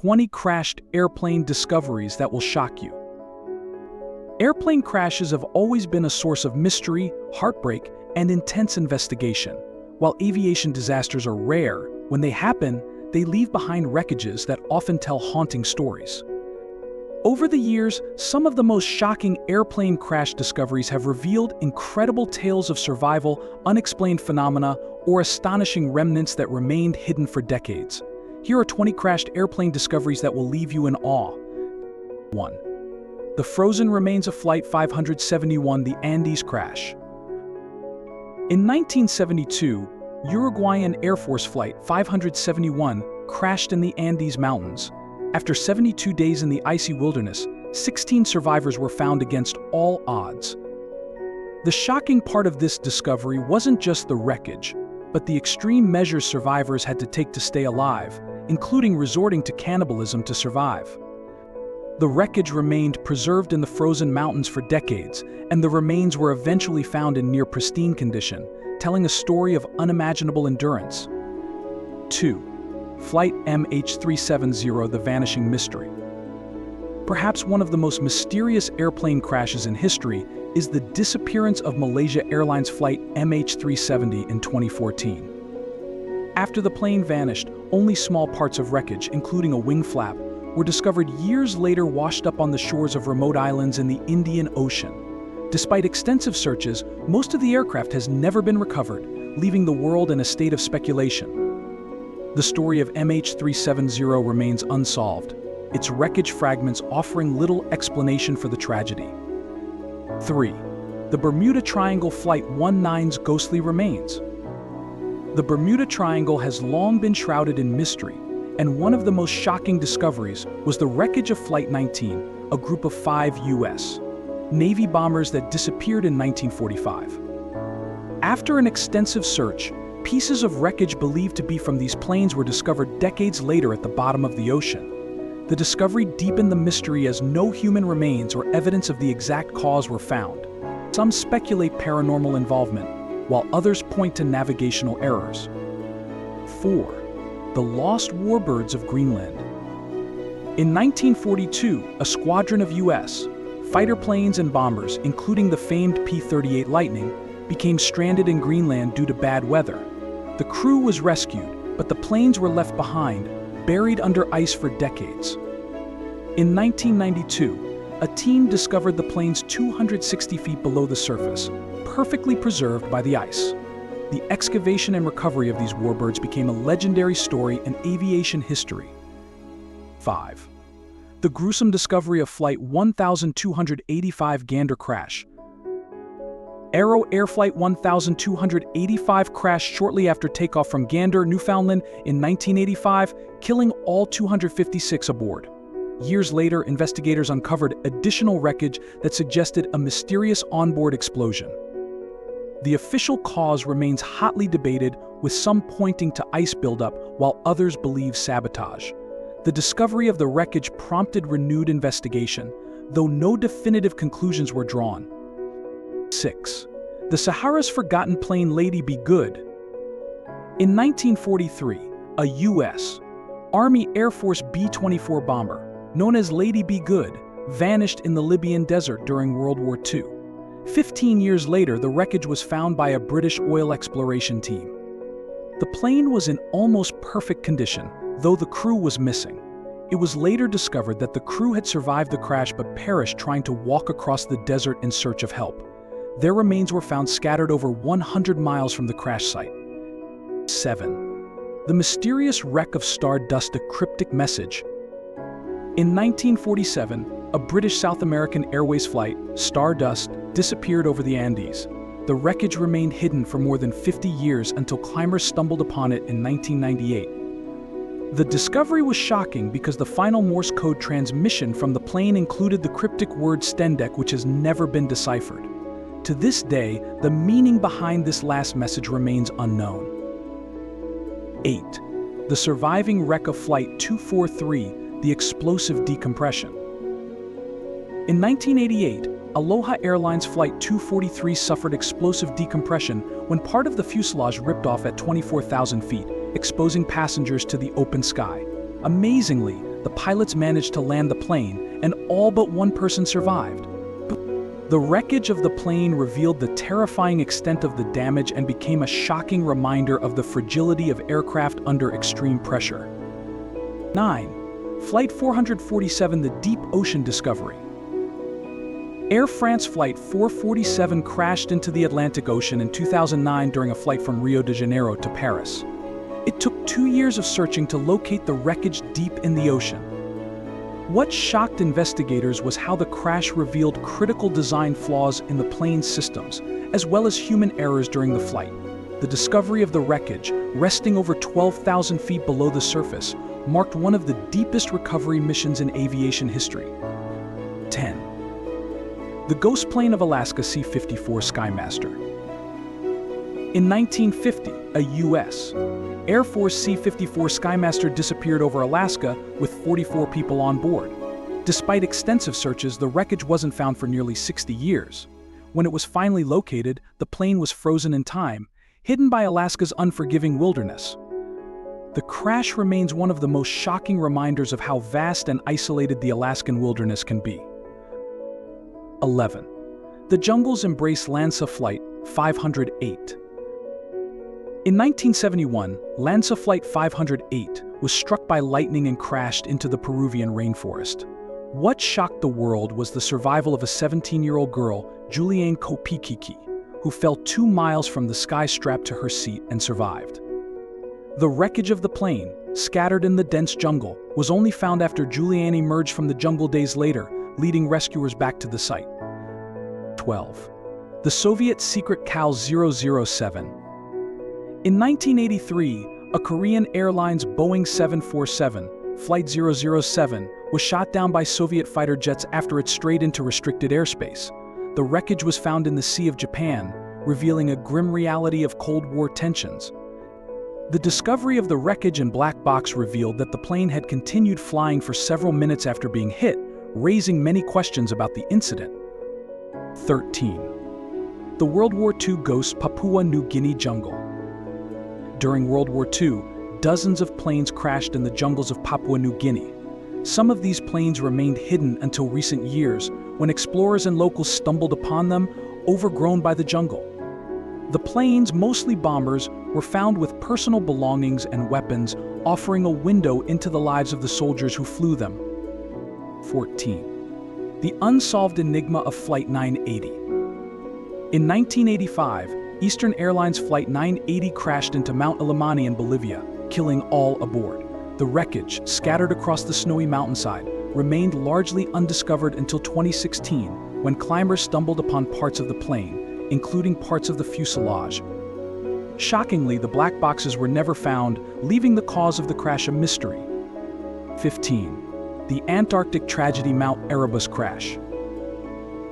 20 crashed airplane discoveries that will shock you. Airplane crashes have always been a source of mystery, heartbreak, and intense investigation. While aviation disasters are rare, when they happen, they leave behind wreckages that often tell haunting stories. Over the years, some of the most shocking airplane crash discoveries have revealed incredible tales of survival, unexplained phenomena, or astonishing remnants that remained hidden for decades. Here are 20 crashed airplane discoveries that will leave you in awe. 1. The frozen remains of Flight 571, the Andes crash. In 1972, Uruguayan Air Force Flight 571 crashed in the Andes Mountains. After 72 days in the icy wilderness, 16 survivors were found against all odds. The shocking part of this discovery wasn't just the wreckage, but the extreme measures survivors had to take to stay alive, including resorting to cannibalism to survive. The wreckage remained preserved in the frozen mountains for decades, and the remains were eventually found in near pristine condition, telling a story of unimaginable endurance. 2. Flight MH370, the vanishing mystery. Perhaps one of the most mysterious airplane crashes in history is the disappearance of Malaysia Airlines Flight MH370 in 2014. After the plane vanished, only small parts of wreckage, including a wing flap, were discovered years later washed up on the shores of remote islands in the Indian Ocean. Despite extensive searches, most of the aircraft has never been recovered, leaving the world in a state of speculation. The story of MH370 remains unsolved, its wreckage fragments offering little explanation for the tragedy. 3. The Bermuda Triangle Flight 19's ghostly remains. The Bermuda Triangle has long been shrouded in mystery, and one of the most shocking discoveries was the wreckage of Flight 19, a group of 5 U.S. Navy bombers that disappeared in 1945. After an extensive search, pieces of wreckage believed to be from these planes were discovered decades later at the bottom of the ocean. The discovery deepened the mystery as no human remains or evidence of the exact cause were found. Some speculate paranormal involvement, while others point to navigational errors. 4. The lost Warbirds of Greenland. In 1942, a squadron of U.S. fighter planes and bombers, including the famed P-38 Lightning, became stranded in Greenland due to bad weather. The crew was rescued, but the planes were left behind, buried under ice for decades. In 1992, a team discovered the planes 260 feet below the surface, perfectly preserved by the ice. The excavation and recovery of these warbirds became a legendary story in aviation history. 5. The gruesome discovery of Flight 1285 Gander crash. Aero Air Flight 1285 crashed shortly after takeoff from Gander, Newfoundland in 1985, killing all 256 aboard. Years later, investigators uncovered additional wreckage that suggested a mysterious onboard explosion. The official cause remains hotly debated, with some pointing to ice buildup while others believe sabotage. The discovery of the wreckage prompted renewed investigation, though no definitive conclusions were drawn. 6. The Sahara's forgotten plane Lady Be Good. In 1943, a U.S. Army Air Force B-24 bomber, known as Lady Be Good, vanished in the Libyan desert during World War II. 15 years later, the wreckage was found by a British oil exploration team. The plane was in almost perfect condition, though the crew was missing. It was later discovered that the crew had survived the crash but perished trying to walk across the desert in search of help. Their remains were found scattered over 100 miles from the crash site. 7. The mysterious wreck of Stardust, a cryptic message. In 1947, a British South American Airways flight, Stardust, disappeared over the Andes. The wreckage remained hidden for more than 50 years until climbers stumbled upon it in 1998. The discovery was shocking because the final Morse code transmission from the plane included the cryptic word Stendek, which has never been deciphered. To this day, the meaning behind this last message remains unknown. 8. The surviving wreck of Flight 243, the explosive decompression. In 1988, Aloha Airlines Flight 243 suffered explosive decompression when part of the fuselage ripped off at 24,000 feet, exposing passengers to the open sky. Amazingly, the pilots managed to land the plane, and all but one person survived. The wreckage of the plane revealed the terrifying extent of the damage and became a shocking reminder of the fragility of aircraft under extreme pressure. 9. Flight 447, the deep ocean discovery. Air France Flight 447 crashed into the Atlantic Ocean in 2009 during a flight from Rio de Janeiro to Paris. It took 2 years of searching to locate the wreckage deep in the ocean. What shocked investigators was how the crash revealed critical design flaws in the plane's systems, as well as human errors during the flight. The discovery of the wreckage, resting over 12,000 feet below the surface, marked one of the deepest recovery missions in aviation history. 10. The ghost plane of Alaska C-54 Skymaster. In 1950, a U.S. Air Force C-54 Skymaster disappeared over Alaska with 44 people on board. Despite extensive searches, the wreckage wasn't found for nearly 60 years. When it was finally located, the plane was frozen in time, hidden by Alaska's unforgiving wilderness. The crash remains one of the most shocking reminders of how vast and isolated the Alaskan wilderness can be. 11. The jungles embrace Lanza Flight 508. In 1971, Lanza Flight 508 was struck by lightning and crashed into the Peruvian rainforest. What shocked the world was the survival of a 17-year-old girl, Juliane Kopikiki, who fell 2 miles from the sky strapped to her seat and survived. The wreckage of the plane, scattered in the dense jungle, was only found after Juliane emerged from the jungle days later, leading rescuers back to the site. 12. The Soviet secret KAL 007. In 1983, a Korean Airlines Boeing 747, Flight 007, was shot down by Soviet fighter jets after it strayed into restricted airspace. The wreckage was found in the Sea of Japan, revealing a grim reality of Cold War tensions. The discovery of the wreckage and black box revealed that the plane had continued flying for several minutes after being hit, raising many questions about the incident. 13. The World War II ghost Papua New Guinea jungle. During World War II, dozens of planes crashed in the jungles of Papua New Guinea. Some of these planes remained hidden until recent years, when explorers and locals stumbled upon them, overgrown by the jungle. The planes, mostly bombers, were found with personal belongings and weapons, offering a window into the lives of the soldiers who flew them. 14. The unsolved enigma of Flight 980. In 1985, Eastern Airlines Flight 980 crashed into Mount Illimani in Bolivia, killing all aboard. The wreckage, scattered across the snowy mountainside, remained largely undiscovered until 2016, when climbers stumbled upon parts of the plane, including parts of the fuselage. Shockingly, the black boxes were never found, leaving the cause of the crash a mystery. 15. The Antarctic Tragedy Mount Erebus crash.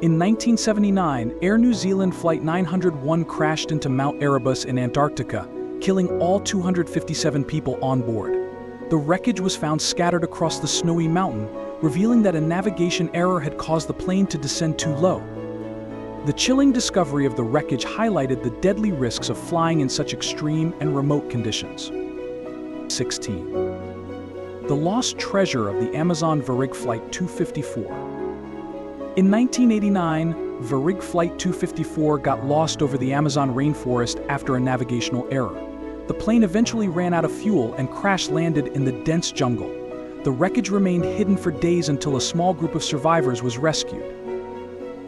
In 1979, Air New Zealand Flight 901 crashed into Mount Erebus in Antarctica, killing all 257 people on board. The wreckage was found scattered across the snowy mountain, revealing that a navigation error had caused the plane to descend too low. The chilling discovery of the wreckage highlighted the deadly risks of flying in such extreme and remote conditions. 16. The lost treasure of the Amazon Varig Flight 254. In 1989, Varig Flight 254 got lost over the Amazon rainforest after a navigational error. The plane eventually ran out of fuel and crash-landed in the dense jungle. The wreckage remained hidden for days until a small group of survivors was rescued.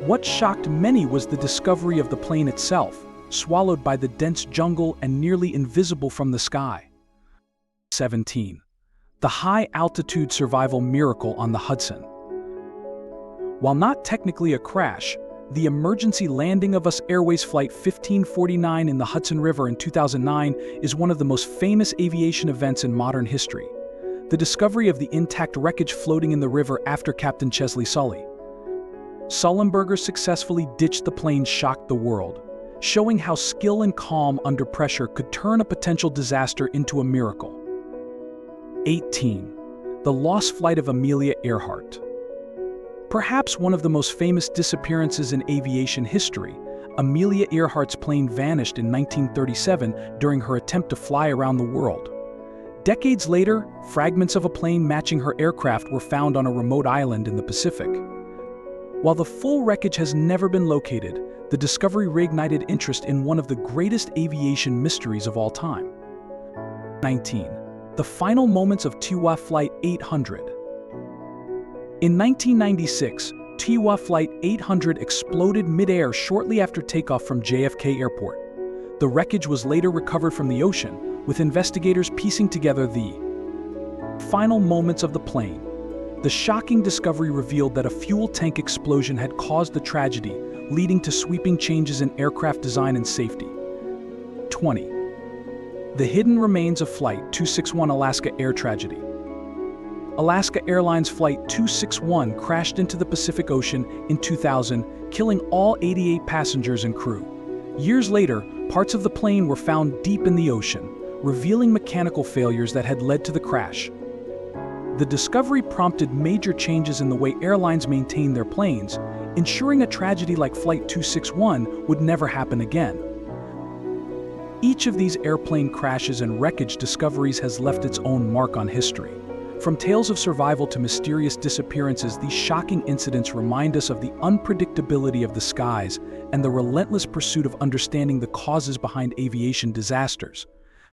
What shocked many was the discovery of the plane itself, swallowed by the dense jungle and nearly invisible from the sky. 17. The high-altitude survival miracle on the Hudson. While not technically a crash, the emergency landing of US Airways Flight 1549 in the Hudson River in 2009 is one of the most famous aviation events in modern history. The discovery of the intact wreckage floating in the river after Captain Chesley Sully. Sullenberger successfully ditched the plane shocked the world, showing how skill and calm under pressure could turn a potential disaster into a miracle. 18. The lost flight of Amelia Earhart. Perhaps one of the most famous disappearances in aviation history, Amelia Earhart's plane vanished in 1937 during her attempt to fly around the world. Decades later, fragments of a plane matching her aircraft were found on a remote island in the Pacific. While the full wreckage has never been located, the discovery reignited interest in one of the greatest aviation mysteries of all time. 19. The final moments of TWA Flight 800. In 1996, TWA Flight 800 exploded mid-air shortly after takeoff from JFK Airport. The wreckage was later recovered from the ocean, with investigators piecing together the final moments of the plane. The shocking discovery revealed that a fuel tank explosion had caused the tragedy, leading to sweeping changes in aircraft design and safety. 20. The hidden remains of Flight 261 Alaska Air Tragedy. Alaska Airlines Flight 261 crashed into the Pacific Ocean in 2000, killing all 88 passengers and crew. Years later, parts of the plane were found deep in the ocean, revealing mechanical failures that had led to the crash. The discovery prompted major changes in the way airlines maintain their planes, ensuring a tragedy like Flight 261 would never happen again. Each of these airplane crashes and wreckage discoveries has left its own mark on history. From tales of survival to mysterious disappearances, these shocking incidents remind us of the unpredictability of the skies and the relentless pursuit of understanding the causes behind aviation disasters.